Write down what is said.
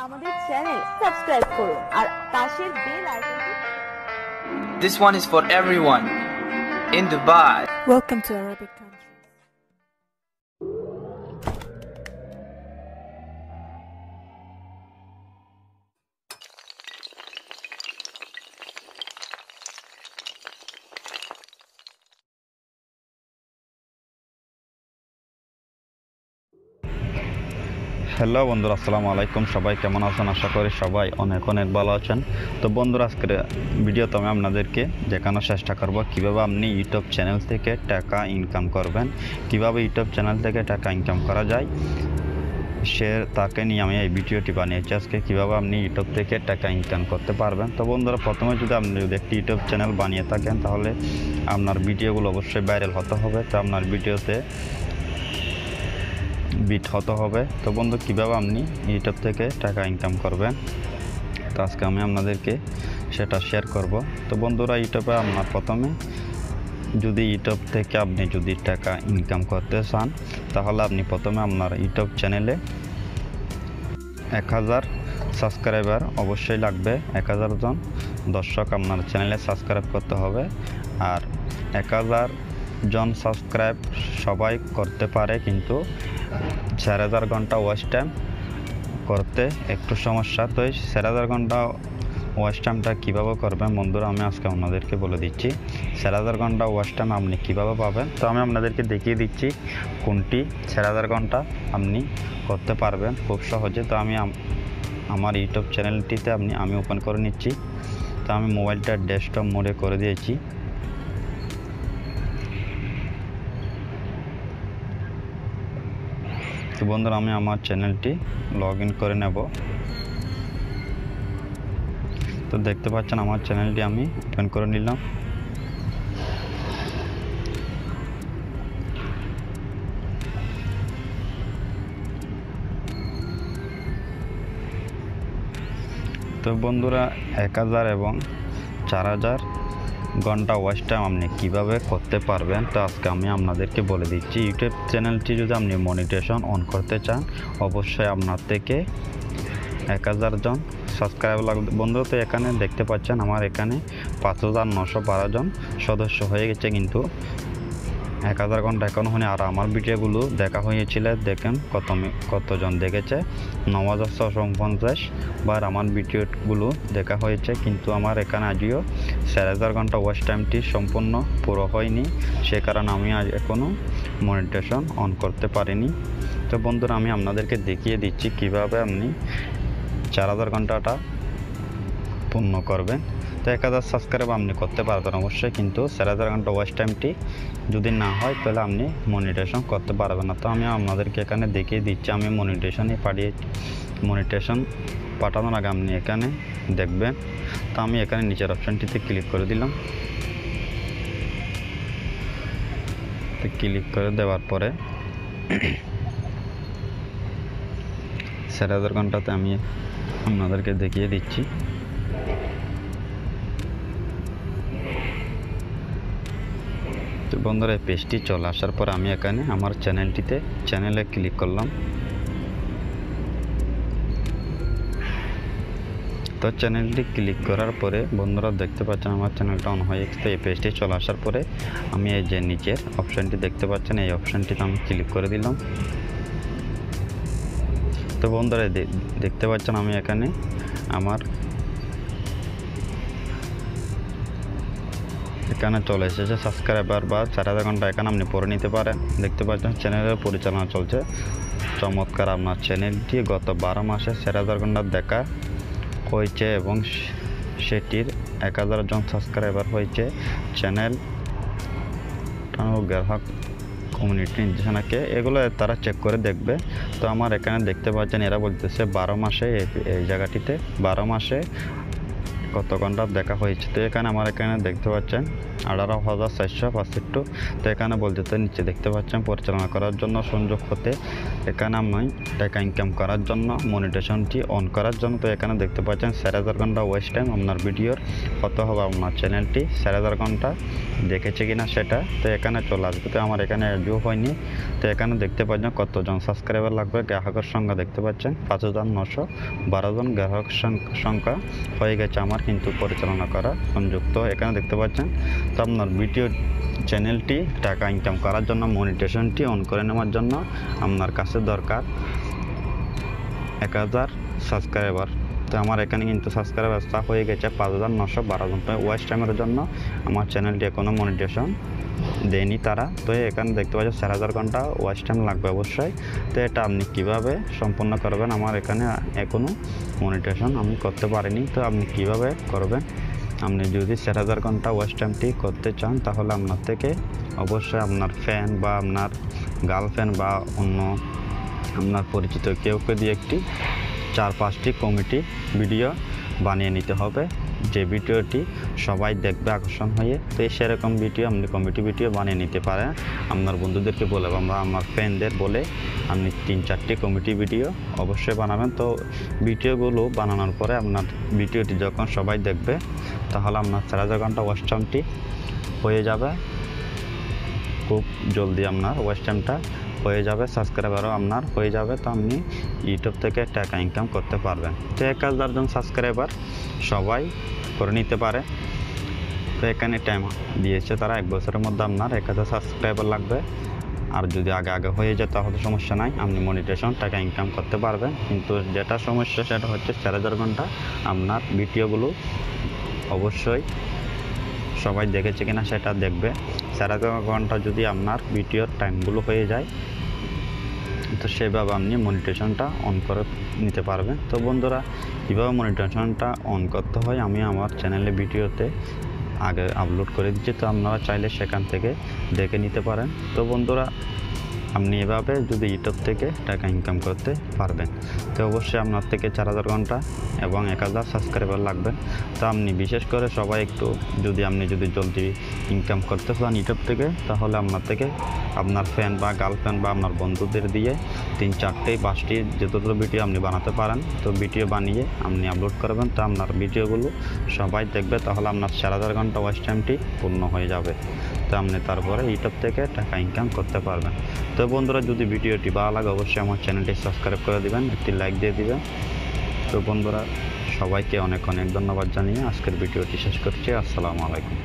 আমাদের channel subscribe করুন আর পাশের বেল আইকনটি। This one is for everyone in Dubai. Welcome to Arabic country. Hello বন্ধুরা, আসসালামু আলাইকুম। সবাই কেমন আছেন? আশা করি সবাই অনেক অনেক ভালো আছেন। তো বন্ধুরা, আজকের ভিডিওতে আমি আপনাদেরকে দেখানোর চেষ্টা করব কিভাবে আপনি ইউটিউব চ্যানেল থেকে টাকা ইনকাম করবেন, কিভাবে ইউটিউব চ্যানেল থেকে টাকা ইনকাম করা যায় তাকে নিয়ে আমি এই ভিডিওটি বানিয়েছি আজকে, কীভাবে আপনি ইউটিউব থেকে টাকা ইনকাম করতে পারবেন। তো বন্ধুরা, প্রথমে আপনি যদি একটি ইউটিউব চ্যানেল বানিয়ে থাকেন তাহলে আপনার ভিডিওগুলো অবশ্যই ভাইরাল হতে হবে, তো আপনার ভিডিওতে বিট হতে হবে। তো বন্ধু, কীভাবে আপনি ইউটিউব থেকে টাকা ইনকাম করবেন, তো আজকে আমি আপনাদেরকে সেটা শেয়ার করব। তো বন্ধুরা, ইউটিউবে আপনার প্রথমে ইউটিউব থেকে আপনি যদি টাকা ইনকাম করতে চান তাহলে আপনি প্রথমে আপনার ইউটিউব চ্যানেলে 1000 সাবস্ক্রাইবার অবশ্যই লাগবে। 1000 জন দর্শক আপনার চ্যানেলে সাবস্ক্রাইব করতে হবে। আর 1000 জন সাবস্ক্রাইব সবাই করতে পারে, কিন্তু 4000 ঘন্টা ওয়াচ টাইম করতে একটু সমস্যা। তো এই 4000 ঘন্টা ওয়াচ টাইমটা কীভাবে করবেন বন্ধুরা, আমি আজকে আপনাদেরকে বলে দিচ্ছি 4000 ঘন্টা ওয়াচ টাইম আপনি কীভাবে পাবেন। তো আমি আপনাদেরকে দেখিয়ে দিচ্ছি কোনটি 4000 ঘন্টা আপনি করতে পারবেন খুব সহজে। তো আমি আমার ইউটিউব চ্যানেলটিতে আমি ওপেন করে নিচ্ছি। তো আমি মোবাইলটা ডেস্কটপ মোডে করে দিয়েছি। তো বন্ধুরা, আমি আমার চ্যানেলটি লগ ইন করে নেব। তো দেখতে পাচ্ছেন আমার চ্যানেলটি আমি ওপেন করে নিলাম। তো বন্ধুরা, 1000 এবং 4000 ঘন্টা ওয়াচ টাইম আপনি কীভাবে করতে পারবেন, তো আজকে আমি আপনাদেরকে বলে দিচ্ছি। ইউটিউব চ্যানেলটি যদি আপনি মনিটাইজেশন অন করতে চান অবশ্যই আপনার থেকে 1000 জন সাবস্ক্রাইব লাগবে বন্ধুরা। তো এখানে দেখতে পাচ্ছেন আমার এখানে 5912 জন সদস্য হয়ে গেছে, কিন্তু 1000 ঘন্টা এখনও হয়নি। আর আমার ভিডিওগুলো দেখা হয়েছিল, দেখেন কতজন দেখেছে, 9650 বার আমার ভিডিওগুলো দেখা হয়েছে, কিন্তু আমার এখানে আজও 4000 ঘন্টা ওয়াচ টাইমটি সম্পূর্ণ পুরো হয়নি, সে কারণে আমি আজ এখনও মনিটাইজেশন অন করতে পারিনি। তো বন্ধুরা, আমি আপনাদেরকে দেখিয়ে দিচ্ছি কিভাবে আপনি 4000 ঘন্টাটা পূর্ণ করবেন। তো 1000 সাবস্ক্রাইব আপনি করতে পারবেন অবশ্যই, কিন্তু 4000 ঘন্টা ওয়াচ টাইমটি যদি না হয় তাহলে আপনি মনিটাইজেশন করতে পারবেন না। তো আমি আপনাদেরকে এখানে দেখিয়ে দিচ্ছি আমি মনিটাইজেশন পাঠানোর আগে আপনি এখানে দেখবেন। তো আমি এখানে নিচের অপশানটিতে ক্লিক করে দিলাম। তো ক্লিক করে দেওয়ার পরে 4000 ঘন্টাতে আমি আপনাদেরকে দেখিয়ে দিচ্ছি। তো বন্ধুরা, এই পেজটি চলে আসার পর আমি এখানে আমার চ্যানেলে ক্লিক করলাম। তো চ্যানেলটি ক্লিক করার পরে বন্ধুরা দেখতে পাচ্ছেন আমার চ্যানেলটা অন হয়ে গেছে। তো এই পেজটি চলে আসার পরে আমি এই যে নিচের অপশানটি দেখতে পাচ্ছেন, এই অপশানটিতে আমি ক্লিক করে দিলাম। তো বন্ধুরা, দেখতে পাচ্ছেন আমি এখানে এখানে চলে এসেছে সাবস্ক্রাইবার বা 4000 ঘন্টা এখানে আপনি পড়ে নিতে পারেন। দেখতে পাচ্ছেন চ্যানেলের পরিচালনা চলছে চমৎকার। আপনার চ্যানেলটি গত 12 মাসে 4000 ঘন্টা দেখা হয়েছে এবং সেটির 1000 জন সাবস্ক্রাইবার হয়েছে। চ্যানেল গ্রাহক কমিউনিটি নির্দেশনাকে এগুলো তারা চেক করে দেখবে। তো আমার এখানে দেখতে পাচ্ছেন এরা বলতেছে 12 মাসে এই জায়গাটিতে 12 মাসে কত ঘন্টা দেখা হয়েছে। তো এখানে আমার এখানে দেখতে পাচ্ছেন 18,465। তো এখানে বলতে নিচে দেখতে পাচ্ছেন পরিচালনা করার জন্য সংযোগ হতে, এখানে আমি টাকা ইনকাম করার জন্য মনিটাইজেশনটি অন করার জন্য। তো এখানে দেখতে পাচ্ছেন 4,000 ঘন্টা ওয়াচ টাইম আপনার ভিডিওর কত হবে, আপনার চ্যানেলটি 4,000 ঘন্টা দেখেছে কিনা সেটা। তো এখানে চলে আসবে। তো আমার এখানে অ্যাডও হয়নি। তো এখানে দেখতে পাচ্ছেন কতজন সাবস্ক্রাইবার লাগবে, গ্রাহকের সংখ্যা দেখতে পাচ্ছেন 5,912 জন গ্রাহক সংখ্যা হয়ে গেছে আমার কিন্তু পরিচালনা করা সংযুক্ত। এখানে দেখতে পাচ্ছেন। তো আপনার ভিডিও চ্যানেলটি টাকা ইনকাম করার জন্য মনিটাইজেশনটি অন করে নেওয়ার জন্য আপনার কাছে দরকার 1,000 সাবস্ক্রাইবার। তো আমার এখানে কিন্তু সাবস্ক্রাইবার হয়ে গেছে 5,912 জন। তো ওয়াচ টাইমের জন্য আমার চ্যানেলটি এখনও মনিটাইজেশন দেয়নি তারা। তো এখানে দেখতে পাচ্ছেন 4,000 ঘন্টা ওয়াচ টাইম লাগবে অবশ্যই। তো এটা আপনি কিভাবে সম্পন্ন করবেন, আমার এখানে এখনও মনিটাইজেশন আমি করতে পারিনি। তো আপনি কিভাবে করবেন, আপনি যদি 4,000 ঘন্টা ওয়াচ টাইমটি করতে চান তাহলে আপনার থেকে অবশ্যই আপনার ফ্যান বা আপনার গার্লফ্রেন্ড বা অন্য আপনার পরিচিত কেউকে দিয়ে একটি 4-5টি কমিটি ভিডিও বানিয়ে নিতে হবে, যে ভিডিওটি সবাই দেখবে আকর্ষণ হয়ে। তো সেরকম ভিডিও আপনি কমিটি ভিডিও বানিয়ে নিতে পারেন। আপনার বন্ধুদেরকে বলে বা আমার ফ্রেন্ডদের বলে আপনি 3-4টি কমিটি ভিডিও অবশ্যই বানাবেন। তো ভিডিওগুলো বানানোর পরে আপনার ভিডিওটি যখন সবাই দেখবে তাহলে আপনার 4,000 ঘন্টা ওয়াচ টাইমটি হয়ে যাবে, খুব জলদি আপনার ওয়াচ টাইমটা হয়ে যাবে, সাবস্ক্রাইবারও আপনার হয়ে যাবে। তো আপনি ইউটিউব থেকে টাকা ইনকাম করতে পারবেন। তো 1,000 জন সাবস্ক্রাইবার সবাই করে নিতে পারে। তো এখানে টাইম দিয়েছে তারা 1 বছরের মধ্যে আপনার 1,000 সাবস্ক্রাইবার লাগবে। আর যদি আগে হয়ে যায় তাহলে সমস্যা নাই, আপনি মনিটাইজেশন টাকা ইনকাম করতে পারবেন। কিন্তু যেটা সমস্যা সেটা হচ্ছে 4,000 ঘন্টা আপনার ভিডিওগুলো অবশ্যই সবাই দেখেছে কিনা সেটা দেখবে। 4,000 ঘন্টা যদি আপনার ভিডিওর টাইমগুলো হয়ে যায় তো সেভাবে আপনি মনিটাইজেশনটা অন করে নিতে পারবেন। তো বন্ধুরা, কীভাবে মনিটাইজেশনটা অন করতে হয় আমি আমার চ্যানেলে ভিডিওতে আগে আপলোড করে দিচ্ছি। তো আপনারা চাইলে সেখান থেকে দেখে নিতে পারেন। তো বন্ধুরা, আপনি এভাবে যদি ইউটিউব থেকে টাকা ইনকাম করতে পারবেন। তো অবশ্যই আপনার থেকে 4,000 ঘন্টা এবং 1,000 সাবস্ক্রাইবার লাগবে। তো আপনি বিশেষ করে সবাই একটু আপনি যদি জলদি ইনকাম করতে চান ইউটিউব থেকে, তাহলে আপনার থেকে আপনার ফ্রেন্ড বা গার্লফ্রেন্ড বা আপনার বন্ধুদের দিয়ে 3-4-5টি যতগুলো ভিডিও আপনি বানাতে পারেন, তো ভিডিও বানিয়ে আপনি আপলোড করবেন। তো আপনার ভিডিওগুলো সবাই দেখবে, তাহলে আপনার 4,000 ঘন্টা ওয়াচ টাইমটি পূর্ণ হয়ে যাবে। তো আপনি তারপরে ইউটিউব থেকে টাকা ইনকাম করতে পারবেন। তো বন্ধুরা, যদি ভিডিওটি ভালো লাগে অবশ্যই আমার চ্যানেলটি সাবস্ক্রাইব করে দিবেন, একটি লাইক দিয়ে দিবেন। তো বন্ধুরা, সবাইকে অনেক অনেক ধন্যবাদ জানিয়ে আজকের ভিডিওটি শেষ করছি। আসসালামু আলাইকুম।